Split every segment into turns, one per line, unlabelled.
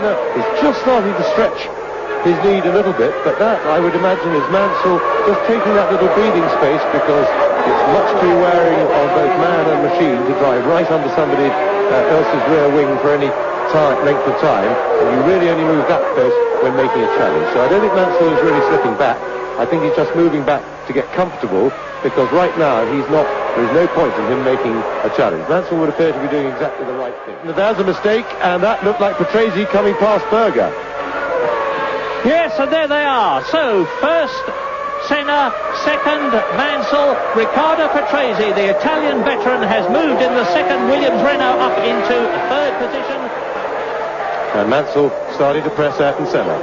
Senna is just starting to stretch his lead a little bit, but that, I would imagine, is Mansell just taking that little breathing space, because it's much too wearing on both man and machine to drive right under somebody else's rear wing for any length of time, and you really only move that close when making a challenge. So I don't think Mansell is really slipping back. I think he's just moving back to get comfortable, because right now there is no point in him making a challenge. Mansell would appear to be doing exactly the right thing. There's a mistake, and that looked like Patrese coming past Berger.
Yes, and there they are. So, first Senna, second Mansell. Riccardo Patrese, the Italian veteran, has moved in the second Williams Renault up into third position.
And Mansell starting to press Ayrton Senna.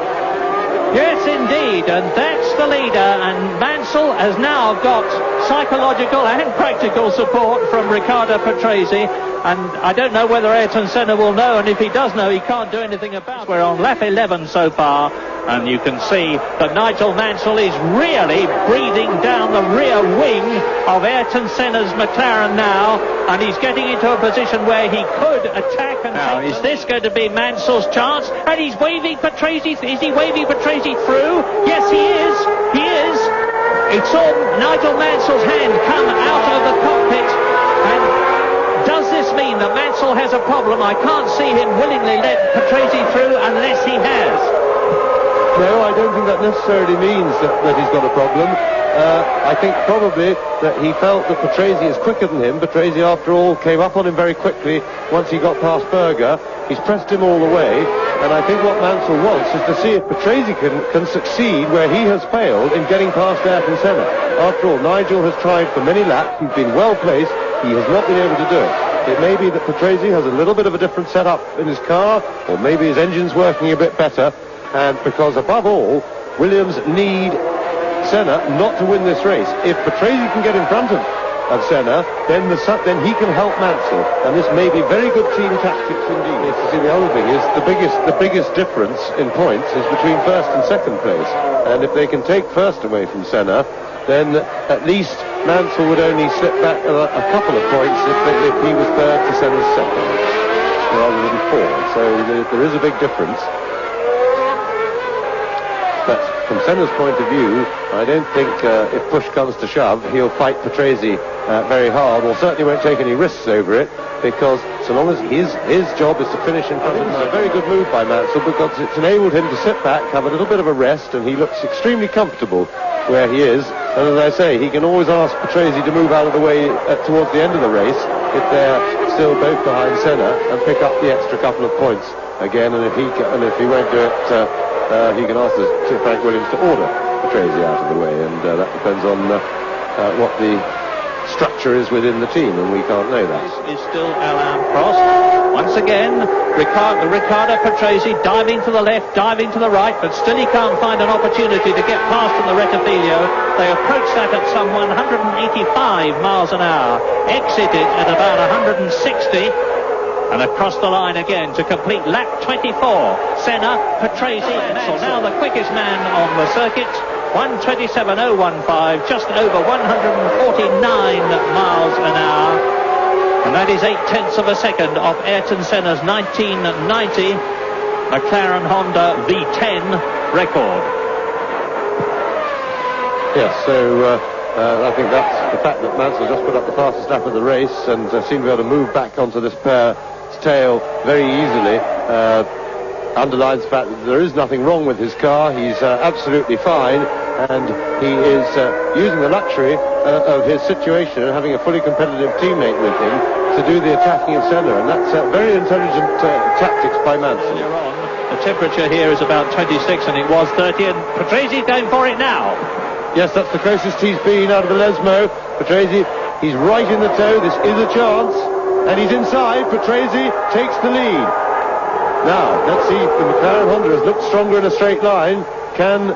Yes, indeed, and that's the leader, and Mansell has now got psychological and practical support from Riccardo Patrese, and I don't know whether Ayrton Senna will know, and if he does know, he can't do anything about it. We're on lap 11 so far, and you can see that Nigel Mansell is really breathing down the rear wing of Ayrton Senna's McLaren now, and he's getting into a position where he could attack. And now, is this going to be Mansell's chance? And he's waving Patrese. Is he waving Patrese through? Yes, he is. He is. It saw Nigel Mansell's hand come out of the cockpit, and does this mean that Mansell has a problem? I can't see him willingly let Patrese through unless he has.
No, I don't think that necessarily means that he's got a problem. I think probably that he felt that Patrese is quicker than him. Patrese, after all, came up on him very quickly once he got past Berger. He's pressed him all the way, and I think what Mansell wants is to see if Patrese can succeed where he has failed in getting past Ayrton Senna. After all, Nigel has tried for many laps. He's been well placed. He has not been able to do it. It may be that Patrese has a little bit of a different setup in his car, or maybe his engine's working a bit better. And because, above all, Williams need Senna not to win this race. If Patrese can get in front of Senna, then he can help Mansell, and this may be very good team tactics indeed. Yes, you see, the other thing is the biggest difference in points is between first and second place, and if they can take first away from Senna, then at least Mansell would only slip back a couple of points if he was third to Senna's second, rather than fourth. So there is a big difference. But from Senna's point of view, I don't think if push comes to shove, he'll fight Patrese very hard, or certainly won't take any risks over it, because so long as his job is to finish in front of him. It's a very good move by Mansell, because it's enabled him to sit back, have a little bit of a rest, and he looks extremely comfortable where he is. And as I say, he can always ask Patrese to move out of the way towards the end of the race if they're still both behind Senna, and pick up the extra couple of points again. And if he won't do it, he can ask Frank Williams to order Patrese out of the way, and that depends on what the structure is within the team, and we can't know that.
This is still Alain Prost. Once again, Riccardo Patrese diving to the left, diving to the right, but still he can't find an opportunity to get past from the Rettifilio. They approach that at some 185 miles an hour, exited at about 160. And across the line again to complete lap 24. Senna, Patrese, Mansell, now the quickest man on the circuit. 1:27.015, just over 149 miles an hour. And that is 0.8 of a second of Ayrton Senna's 1990 McLaren Honda V10 record.
Yes, so I think that's the fact that Mansell just put up the fastest lap of the race and seemed to be able to move back onto this pair's tail very easily. Underlines the fact that there is nothing wrong with his car. He's absolutely fine, and he is using the luxury of his situation and having a fully competitive teammate with him to do the attacking of Senna, and that's very intelligent tactics by Mansell.
Earlier on, the temperature here is about 26 and it was 30, and Patrese going for it now.
Yes, that's the closest he's been out of the Lesmo. Patrese, he's right in the toe. This is a chance, and he's inside. Patrese takes the lead. Now, let's see if the McLaren Honda has looked stronger in a straight line. Senna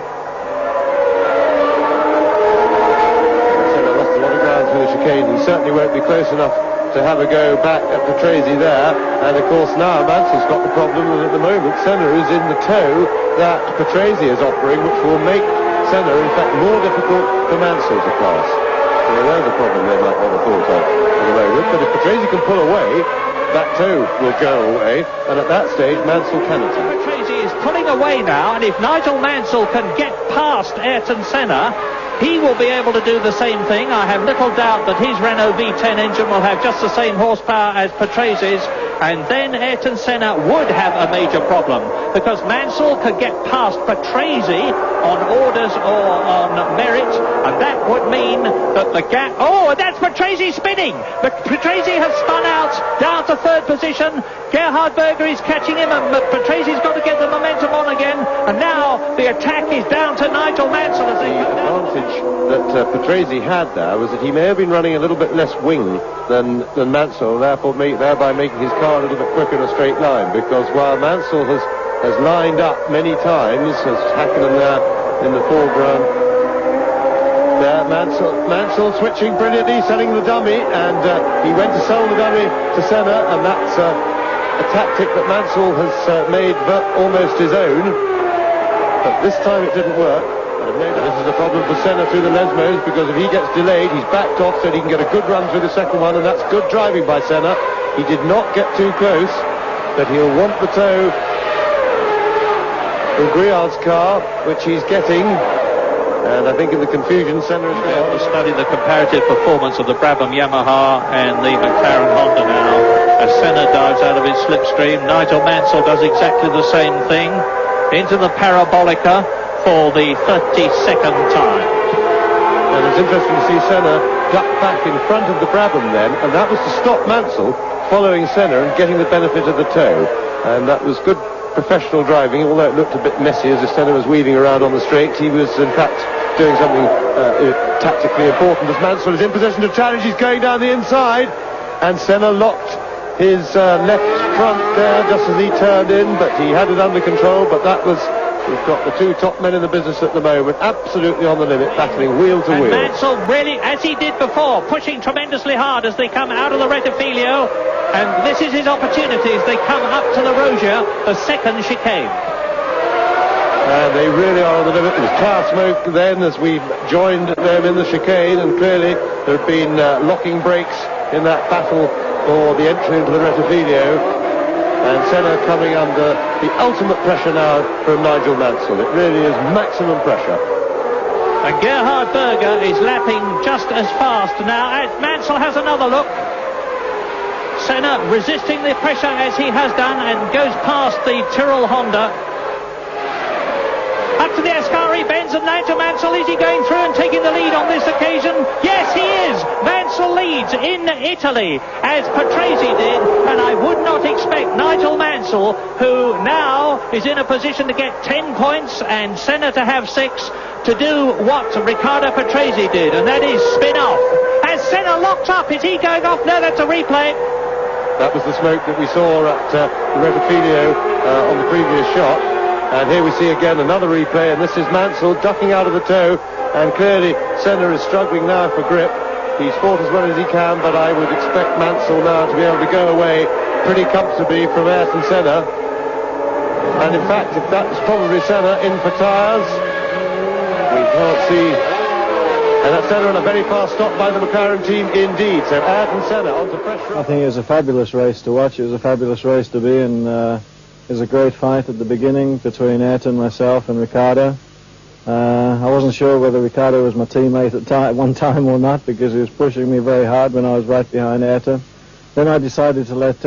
lost a lot of ground through the chicane. He certainly won't be close enough to have a go back at Patrese there. And of course now Mansell's got the problem that at the moment Senna is in the toe that Patrese is offering, which will make Senna in fact more difficult for Mansell to pass. So there's a problem they might not have thought of at the moment. But if Patrese can pull away, that toe will go away, and at that stage Mansell cannot.
Patrese is pulling away now, and if Nigel Mansell can get past Ayrton Senna, he will be able to do the same thing. I have little doubt that his Renault V10 engine will have just the same horsepower as Patrese's, and then Ayrton Senna would have a major problem, because Mansell could get past Patrese on orders or on merit, and that would mean that the gap... Oh, that's Patrese spinning! But Patrese has spun out down to third position. Gerhard Berger is catching him, and Patrese's got to get the momentum on again, and now the attack is down to Nigel Mansell as they come down.
The advantage that Patrese had there was that he may have been running a little bit less wing than Mansell, thereby making his car a little bit quicker in a straight line, because while Mansell has lined up many times, has Hakkinen there in the foreground. There, Mansell switching brilliantly, selling the dummy, and he went to sell the dummy to Senna, and that's a tactic that Mansell has made almost his own, but this time it didn't work. And this is a problem for Senna through the Lesmos, because if he gets delayed, he's backed off so he can get a good run through the second one, and that's good driving by Senna. He did not get too close, but he'll want the toe in Griard's car, which he's getting. And I think in the confusion, Senna is
going to study the comparative performance of the Brabham Yamaha and the McLaren Honda now, as Senna dives out of his slipstream. Nigel Mansell does exactly the same thing, into the Parabolica for the 32nd time.
And it's interesting to see Senna duck back in front of the Brabham then, and that was to stop Mansell following Senna and getting the benefit of the toe. And that was good professional driving, although it looked a bit messy as Senna was weaving around on the straight. He was in fact doing something tactically important, as Mansell is in position to challenge. He's going down the inside, and Senna locked his left front there just as he turned in, but he had it under control. But that was... We've got the two top men in the business at the moment, absolutely on the limit, battling wheel to wheel.
Mansell really, as he did before, pushing tremendously hard as they come out of the Rettifilio, and this is his opportunity as they come up to the Rogia, the second chicane.
And they really are on the limit. There was cloud smoke then as we joined them in the chicane, and clearly there had been locking brakes in that battle for the entry into the Rettifilio. And Senna coming under the ultimate pressure now from Nigel Mansell. It really is maximum pressure.
And Gerhard Berger is lapping just as fast now. As Mansell has another look. Senna resisting the pressure as he has done and goes past the Tyrrell Honda. Up to the Ascari bends, and Nigel Mansell, is he going through and taking the lead on this occasion? Yes, he is! Mansell leads in Italy, as Patrese did, and I would not expect Nigel Mansell, who now is in a position to get 10 points and Senna to have 6, to do what Riccardo Patrese did, and that is spin off. As Senna locked up, is he going off? No, that's a replay.
That was the smoke that we saw at the Rettifilio on the previous shot. And here we see again another replay, and this is Mansell ducking out of the toe, and clearly Senna is struggling now for grip. He's fought as well as he can, but I would expect Mansell now to be able to go away pretty comfortably from Ayrton Senna. And in fact, if that was probably Senna in for tyres, we can't see. And that's Senna on a very fast stop by the McLaren team indeed. So Ayrton Senna onto pressure.
I think it was a fabulous race to watch. It was a fabulous race to be in. It was a great fight at the beginning between Ayrton, myself and Riccardo. I wasn't sure whether Riccardo was my teammate at one time or not, because he was pushing me very hard when I was right behind Ayrton. Then I decided to let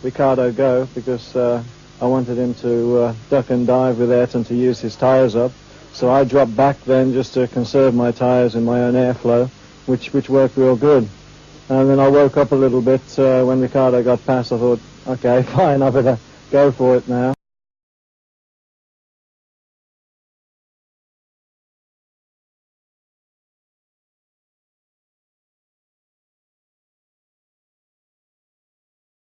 Riccardo go, because I wanted him to duck and dive with Ayrton to use his tyres up. So I dropped back then just to conserve my tyres in my own airflow, which worked real good. And then I woke up a little bit when Riccardo got past. I thought, okay, fine, I better go for it now.